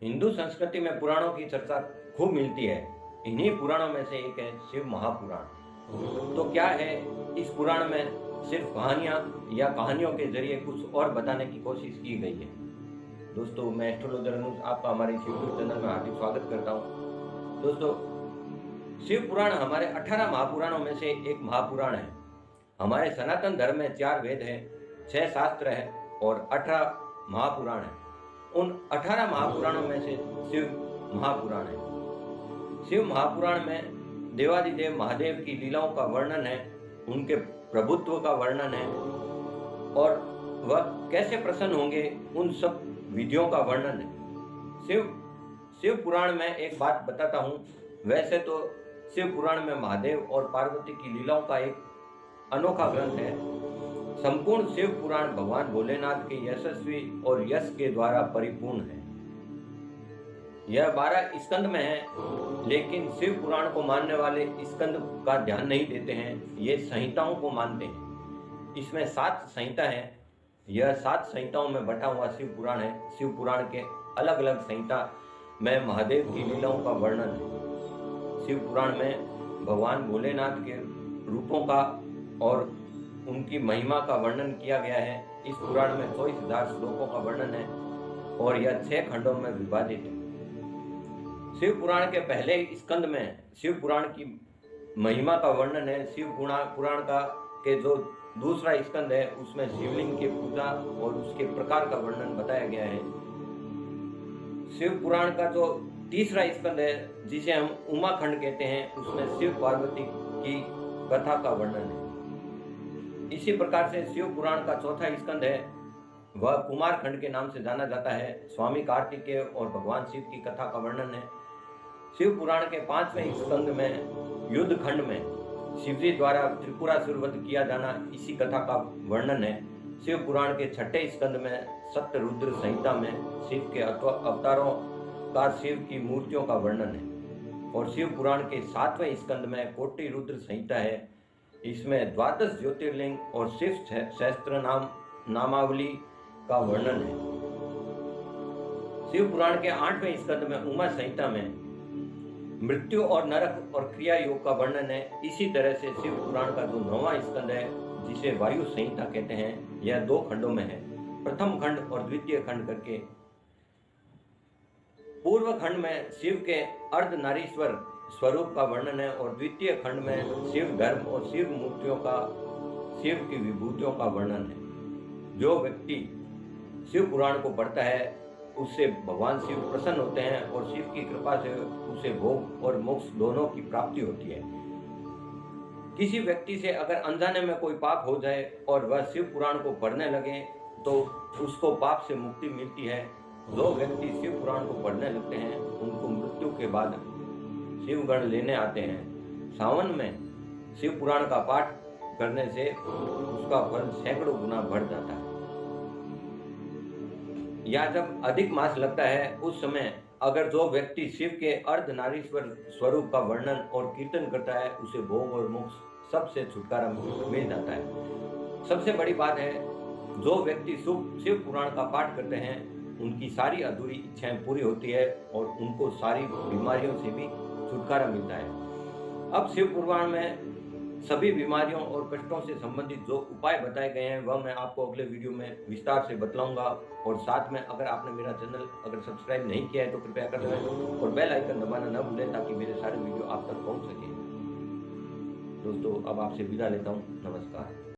हिंदू संस्कृति में पुराणों की चर्चा खूब मिलती है। इन्हीं पुराणों में से एक है शिव महापुराण। तो क्या है इस पुराण में? सिर्फ कहानियां या कहानियों के जरिए कुछ और बताने की कोशिश की गई है। दोस्तों, मैं एस्ट्रोलॉजर अनुज आपका हमारे इस यूट्यूब चैनल में हार्दिक स्वागत करता हूँ। दोस्तों, शिव पुराण हमारे 18 महापुराणों में से एक महापुराण है। हमारे सनातन धर्म में 4 वेद हैं, 6 शास्त्र है और 18 महापुराण है। उन 18 महापुराणों में से शिव महापुराण है। शिव महापुराण में देवादिदेव महादेव की लीलाओं का वर्णन है, उनके प्रभुत्व का वर्णन है और वह कैसे प्रसन्न होंगे उन सब विधियों का वर्णन है। शिव पुराण में एक बात बताता हूँ। वैसे तो शिव पुराण में महादेव और पार्वती की लीलाओं का एक अनोखा ग्रंथ है। संपूर्ण शिव पुराण भगवान भोलेनाथ के यशस्वी और यश के द्वारा परिपूर्ण है। यह 12 स्कंद में है, लेकिन शिव पुराण को मानने वाले स्कंद का ध्यान नहीं देते हैं, ये संहिताओं को मानते हैं। इसमें 7 संहिता है। यह 7 संहिताओं में बटा हुआ शिव पुराण है। शिव पुराण के अलग अलग संहिता में महादेव की लीलाओं का वर्णन है। शिव पुराण में भगवान भोलेनाथ के रूपों का और उनकी महिमा का वर्णन किया गया है। इस पुराण में 24,000 श्लोकों का वर्णन है और यह 6 खंडों में विभाजित है। शिव पुराण के पहले स्कंद में शिव पुराण की महिमा का वर्णन है। शिव पुराण का के जो दूसरा स्कंद है उसमें शिवलिंग की पूजा और उसके प्रकार का वर्णन बताया गया है। शिव पुराण का जो तीसरा स्कंद है, जिसे हम उमा खंड कहते हैं, उसमें शिव पार्वती की कथा का वर्णन है। इसी प्रकार से शिव पुराण का चौथा स्कंद है, वह कुमार खंड के नाम से जाना जाता है। स्वामी कार्तिकेय और भगवान शिव की कथा का वर्णन है। शिव पुराण के 5वें स्कंद में युद्ध खंड में शिवजी द्वारा त्रिपुरासुर वध किया जाना, इसी कथा का वर्णन है। शिव पुराण के 6ठे स्कंद में सप्त रुद्र संहिता में शिव के अवतारों का शिव की मूर्तियों का वर्णन है। और शिव पुराण के 7वें स्कंद में कोटि रुद्र संहिता है। इसमें 12 ज्योतिर्लिंग और शिव सहस्त्र नामावली का वर्णन है। शिव पुराण के 8वें स्कंद में उमा संहिता में मृत्यु और नरक और क्रिया योग का वर्णन है। इसी तरह से शिव पुराण का जो 9वां स्कंद है, जिसे वायु संहिता कहते हैं, यह 2 खंडों में है। प्रथम खंड और द्वितीय खंड करके। पूर्व खंड में शिव के अर्धनारीश्वर स्वरूप का वर्णन है और द्वितीय खंड में शिव धर्म और शिव मूर्तियों का, शिव की विभूतियों का वर्णन है। जो व्यक्ति शिव पुराण को पढ़ता है उससे भगवान शिव प्रसन्न होते हैं और शिव की कृपा से उसे भोग और मोक्ष दोनों की प्राप्ति होती है। किसी व्यक्ति से अगर अनजाने में कोई पाप हो जाए और वह शिव पुराण को पढ़ने लगे तो उसको पाप से मुक्ति मिलती है। जो व्यक्ति शिव पुराण को पढ़ने लगते हैं उनको मृत्यु के बाद शिवगण लेने आते हैं। सावन में शिव पुराण का पाठ करने से उसका फल सैकड़ों गुना बढ़ जाता है। या जब अधिक मास लगता है उस समय अगर जो व्यक्ति शिव के अर्धनारीश्वर स्वरूप का वर्णन और कीर्तन करता है उसे भोग और मोक्ष सबसे छुटकारा मिल जाता है। सबसे बड़ी बात है, जो व्यक्ति शिव पुराण का पाठ करते हैं उनकी सारी अधूरी इच्छाएं पूरी होती है और उनको सारी बीमारियों से भी छुटकारा मिलता है। अब शिव पुराण में सभी बीमारियों और कष्टों से संबंधित जो उपाय बताए गए हैं वह मैं आपको अगले वीडियो में विस्तार से बतलाऊंगा। और साथ में अगर आपने मेरा चैनल अगर सब्सक्राइब नहीं किया है तो कृपया कर दें और बेल आइकन दबाना न भूलें ताकि मेरे सारे वीडियो आप तक पहुंच सके। दोस्तों, अब आपसे विदा लेता हूं। नमस्कार।